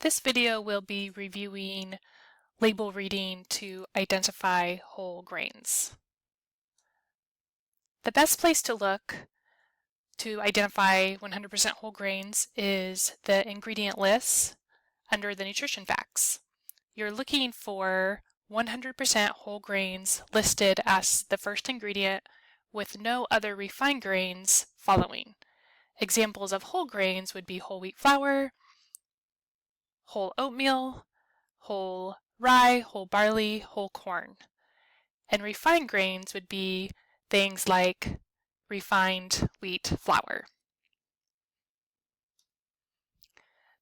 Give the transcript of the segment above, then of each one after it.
This video will be reviewing label reading to identify whole grains. The best place to look to identify 100% whole grains is the ingredient list under the nutrition facts. You're looking for 100% whole grains listed as the first ingredient with no other refined grains following. Examples of whole grains would be whole wheat flour, whole oatmeal, whole rye, whole barley, whole corn. And refined grains would be things like refined wheat flour.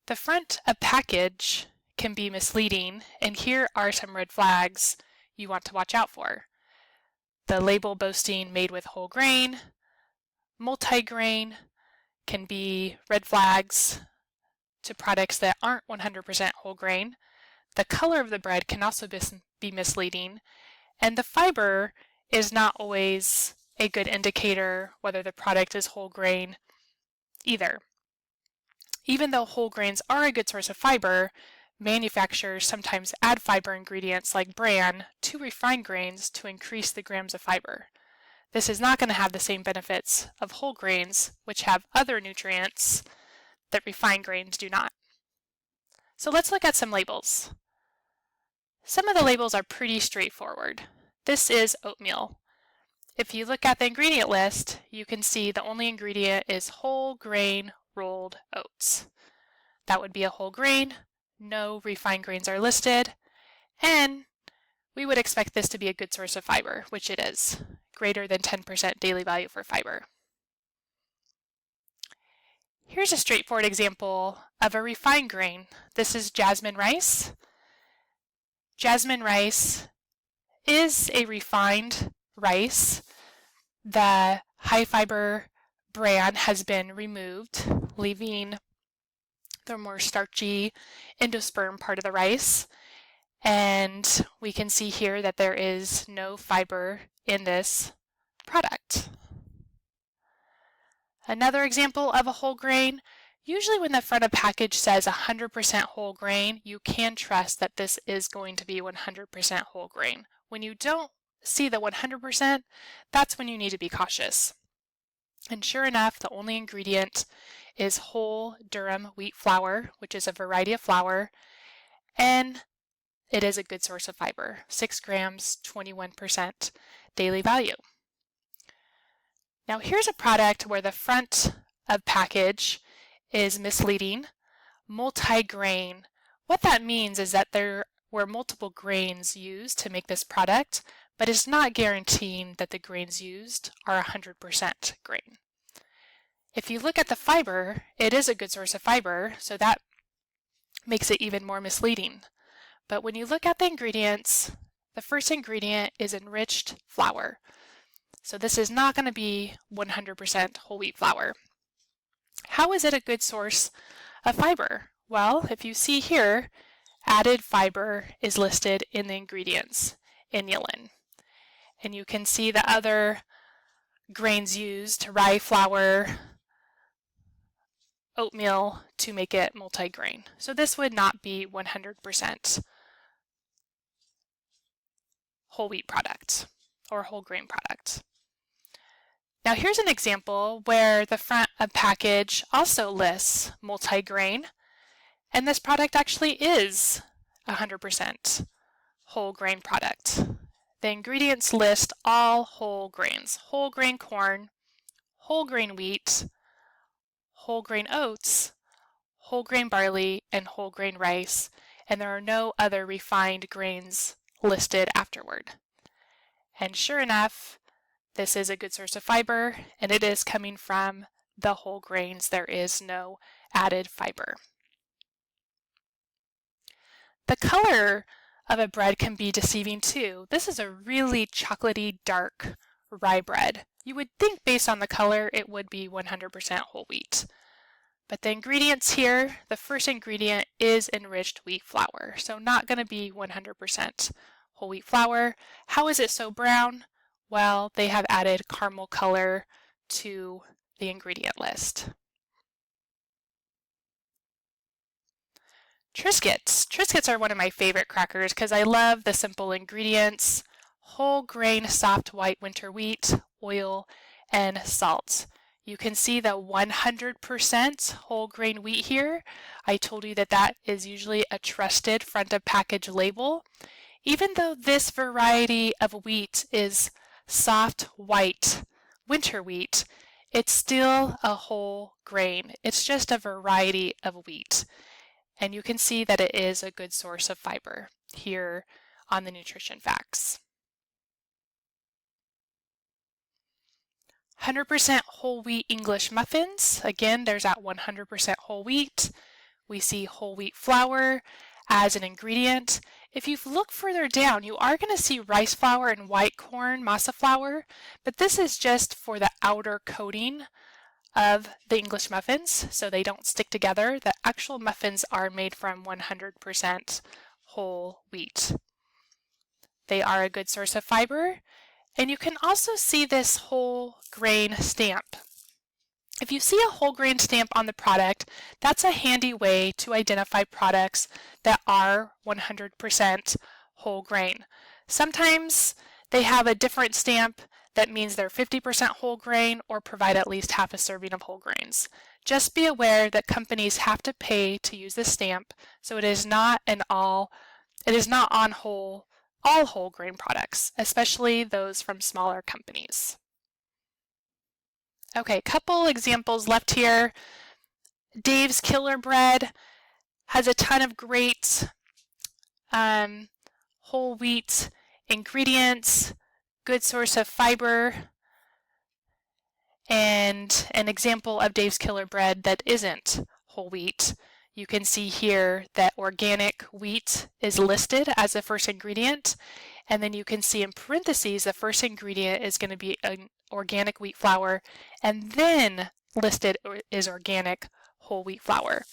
The front of package can be misleading, and here are some red flags you want to watch out for. The label boasting made with whole grain, multi-grain can be red flags to products that aren't 100% whole grain. The color of the bread can also be misleading, and the fiber is not always a good indicator whether the product is whole grain either. Even though whole grains are a good source of fiber, manufacturers sometimes add fiber ingredients like bran to refined grains to increase the grams of fiber. This is not going to have the same benefits of whole grains, which have other nutrients that refined grains do not. So let's look at some labels. Some of the labels are pretty straightforward. This is oatmeal. If you look at the ingredient list, you can see the only ingredient is whole grain rolled oats. That would be a whole grain, no refined grains are listed, and we would expect this to be a good source of fiber, which it is, greater than 10% daily value for fiber. Here's a straightforward example of a refined grain. This is jasmine rice. Jasmine rice is a refined rice. The high fiber bran has been removed, leaving the more starchy endosperm part of the rice. And we can see here that there is no fiber in this product. Another example of a whole grain, usually when the front of package says 100% whole grain, you can trust that this is going to be 100% whole grain. When you don't see the 100%, that's when you need to be cautious. And sure enough, the only ingredient is whole durum wheat flour, which is a variety of flour, and it is a good source of fiber, 6 grams, 21% daily value. Now here's a product where the front of package is misleading, multi-grain. What that means is that there were multiple grains used to make this product, but it's not guaranteeing that the grains used are 100% grain. If you look at the fiber, it is a good source of fiber, so that makes it even more misleading. But when you look at the ingredients, the first ingredient is enriched flour. So this is not going to be 100% whole wheat flour. How is it a good source of fiber? Well, if you see here, added fiber is listed in the ingredients, inulin. And you can see the other grains used, rye flour, oatmeal, to make it multi-grain. So this would not be 100% whole wheat product or whole grain product. Now here's an example where the front of package also lists multi-grain, and this product actually is 100% whole grain product. The ingredients list all whole grains, whole grain corn, whole grain wheat, whole grain oats, whole grain barley, and whole grain rice, and there are no other refined grains listed afterward. And sure enough, this is a good source of fiber, and it is coming from the whole grains. There is no added fiber. The color of a bread can be deceiving too. This is a really chocolatey, dark rye bread. You would think based on the color it would be 100% whole wheat. But the ingredients here, the first ingredient is enriched wheat flour, so not going to be 100% whole wheat flour. How is it so brown? Well, they have added caramel color to the ingredient list. Triscuits. Triscuits are one of my favorite crackers because I love the simple ingredients: whole grain soft white winter wheat, oil, and salt. You can see the 100% whole grain wheat here. I told you that that is usually a trusted front of package label. Even though this variety of wheat is soft white winter wheat, it's still a whole grain. It's just a variety of wheat. And you can see that it is a good source of fiber here on the nutrition facts. 100% whole wheat English muffins. Again, there's that 100% whole wheat. We see whole wheat flour as an ingredient. If you look further down, you are going to see rice flour and white corn masa flour, but this is just for the outer coating of the English muffins, so they don't stick together. The actual muffins are made from 100% whole wheat. They are a good source of fiber, and you can also see this whole grain stamp. If you see a whole grain stamp on the product, that's a handy way to identify products that are 100% whole grain. Sometimes they have a different stamp that means they're 50% whole grain or provide at least half a serving of whole grains. Just be aware that companies have to pay to use this stamp, so it is not on all whole grain products, especially those from smaller companies. Okay, couple examples left here. Dave's Killer Bread has a ton of great whole wheat ingredients, good source of fiber, and an example of Dave's Killer Bread that isn't whole wheat. You can see here that organic wheat is listed as the first ingredient, and then you can see in parentheses the first ingredient is going to be an organic wheat flour, and then listed is organic whole wheat flour.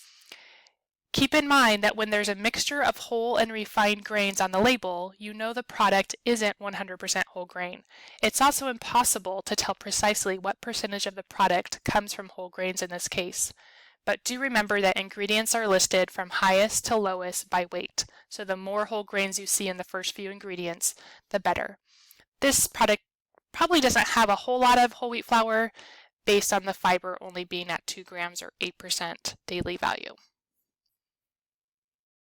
Keep in mind that when there's a mixture of whole and refined grains on the label, you know the product isn't 100% whole grain. It's also impossible to tell precisely what percentage of the product comes from whole grains in this case. But do remember that ingredients are listed from highest to lowest by weight, so the more whole grains you see in the first few ingredients, the better. This product probably doesn't have a whole lot of whole wheat flour based on the fiber only being at 2 grams or 8% daily value.